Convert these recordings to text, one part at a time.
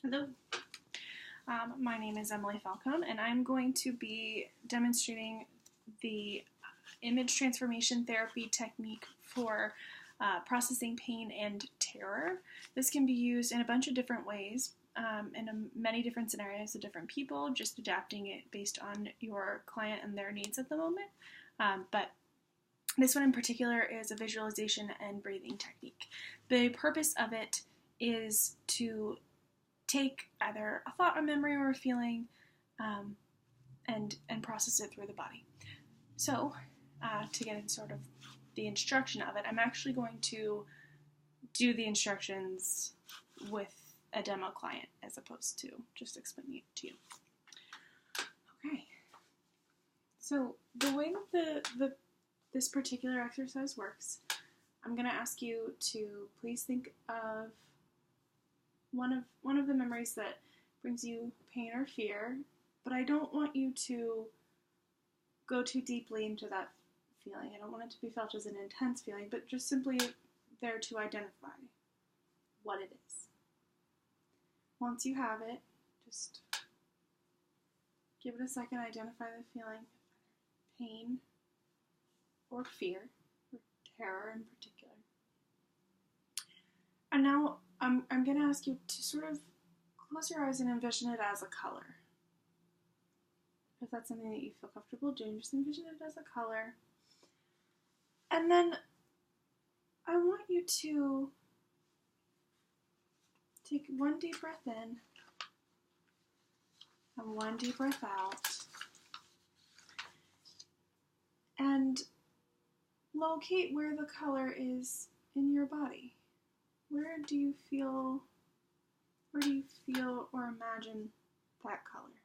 Hello, my name is Emily Falcone, and I'm going to be demonstrating the image transformation therapy technique for processing pain and terror. This can be used in a bunch of different ways, in many different scenarios of different people, just adapting it based on your client and their needs at the moment. But this one in particular is a visualization and breathing technique. The purpose of it is to take either a thought, a memory, or a feeling and process it through the body. So to get into sort of the instruction of it, I'm actually going to do the instructions with a demo client as opposed to just explaining it to you. Okay. So the way that this particular exercise works, I'm going to ask you to please think of one of the memories that brings you pain or fear, but I don't want you to go too deeply into that feeling. I don't want it to be felt as an intense feeling, but just simply there to identify what it is. Once you have it, just give it a second, identify the feeling, pain or fear, or terror in particular. And now I'm going to ask you to sort of close your eyes and envision it as a color. If that's something that you feel comfortable doing, just envision it as a color. And then I want you to take one deep breath in and one deep breath out. And locate where the color is in your body. Where do you feel or imagine that color?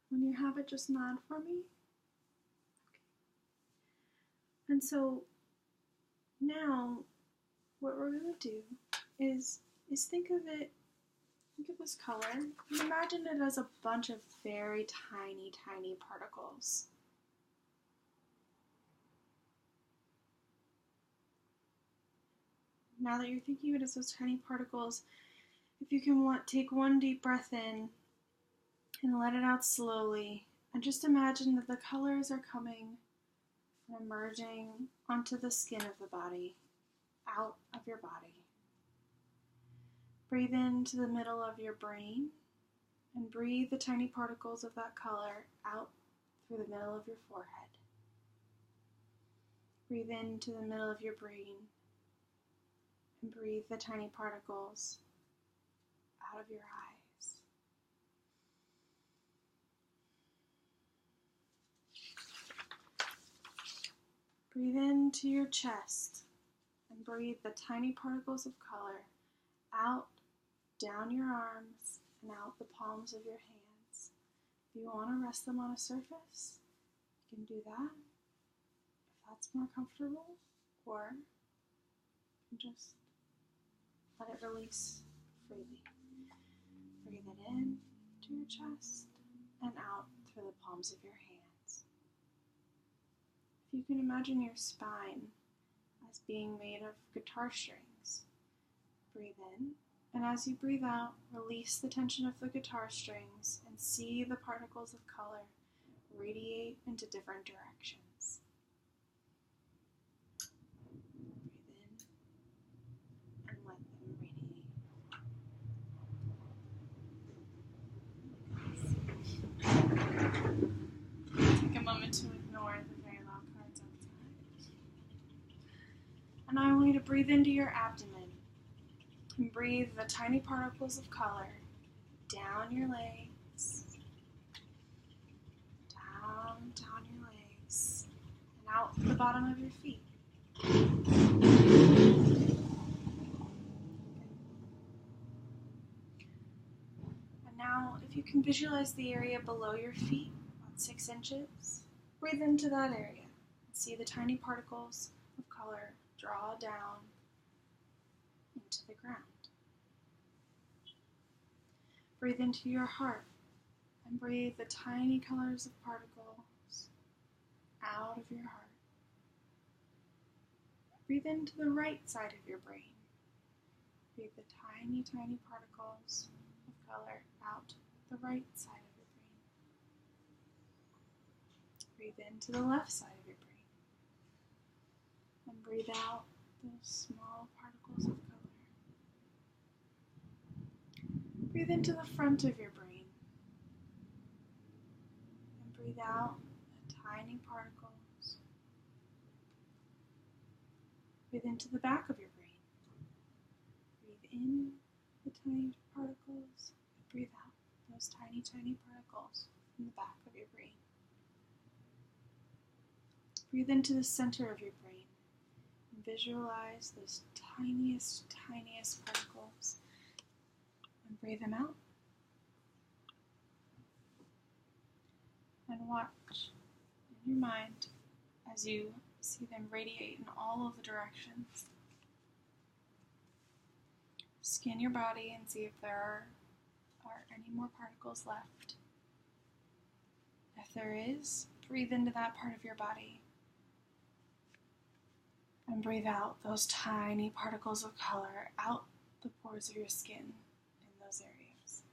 When you have it, just nod for me. Okay. And so now what we're going to do is think of this color and imagine it as a bunch of very tiny particles. Now that you're thinking of it as those tiny particles, if you can take one deep breath in and let it out slowly, and just imagine that the colors are coming and emerging onto the skin of the body, out of your body. Breathe into the middle of your brain and breathe the tiny particles of that color out through the middle of your forehead. Breathe into the middle of your brain and breathe the tiny particles out of your eyes. Breathe into your chest and breathe the tiny particles of color out, down your arms, and out the palms of your hands. If you want to rest them on a surface, you can do that if that's more comfortable, or you can just let it release freely. Breathe it in to your chest and out through the palms of your hands. If you can imagine your spine as being made of guitar strings, breathe in, and as you breathe out, release the tension of the guitar strings and see the particles of color radiate into different directions. Take a moment to ignore the very loud cards outside. And now I want you to breathe into your abdomen and breathe the tiny particles of color down your legs, down your legs, and out the bottom of your feet. And now, if you can visualize the area below your feet, 6 inches, breathe into that area and see the tiny particles of color draw down into the ground. Breathe into your heart and breathe the tiny colors of particles out of your heart. Breathe into the right side of your brain breathe the tiny, tiny particles of color out the right side of your brain. Breathe into the left side of your brain. And breathe out those small particles of color. Breathe into the front of your brain. And breathe out the tiny particles. Breathe into the back of your brain. Breathe in the tiny particles. And breathe out those tiny, tiny particles from the back of your brain. Breathe into the center of your brain. And visualize those tiniest, tiniest particles. And breathe them out. And watch in your mind as you see them radiate in all of the directions. Scan your body and see if there are any more particles left. If there is, breathe into that part of your body. And breathe out those tiny particles of color out the pores of your skin in those areas.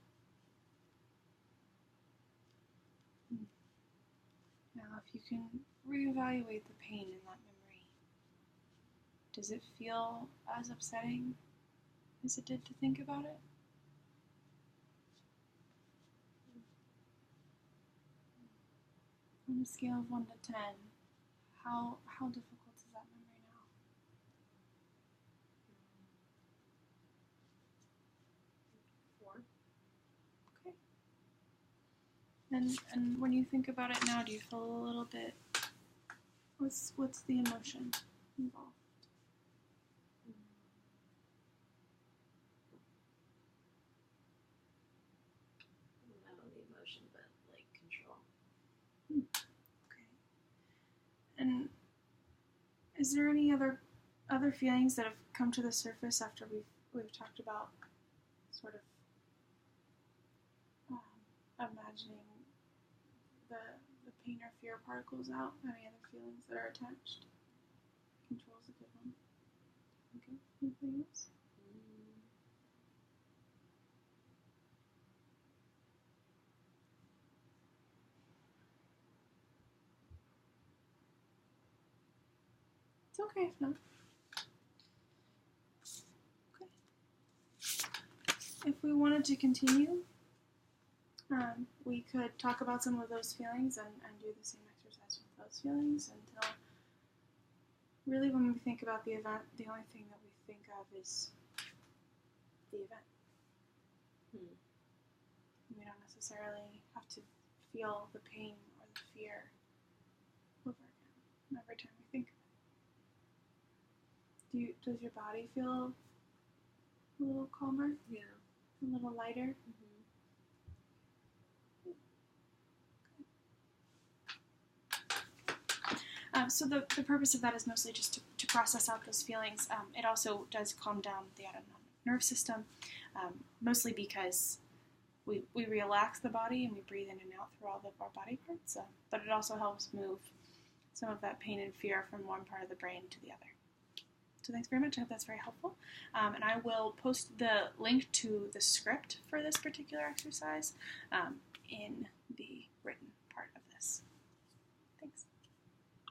Now, if you can reevaluate the pain in that memory, does it feel as upsetting as it did to think about it? On a scale of 1 to 10, how difficult is that memory now? 4. Okay. And when you think about it now, do you feel a little bit, what's the emotion involved? Not only emotion, but like control. Okay. And is there any other feelings that have come to the surface after we've talked about sort of imagining the pain or fear particles out? Any other feelings that are attached? Control's a good one. Okay. Anything else? It's okay if not. Okay. If we wanted to continue, we could talk about some of those feelings and do the same exercise with those feelings until really when we think about the event, the only thing that we think of is the event. We don't necessarily have to feel the pain or the fear over again every time we think of it. Does your body feel a little calmer? Yeah. A little lighter? So the purpose of that is mostly just to process out those feelings. It also does calm down the autonomic nerve system, mostly because we relax the body and we breathe in and out through all of our body parts, but it also helps move some of that pain and fear from one part of the brain to the other. So thanks very much. I hope that's very helpful. And I will post the link to the script for this particular exercise in the written part of this.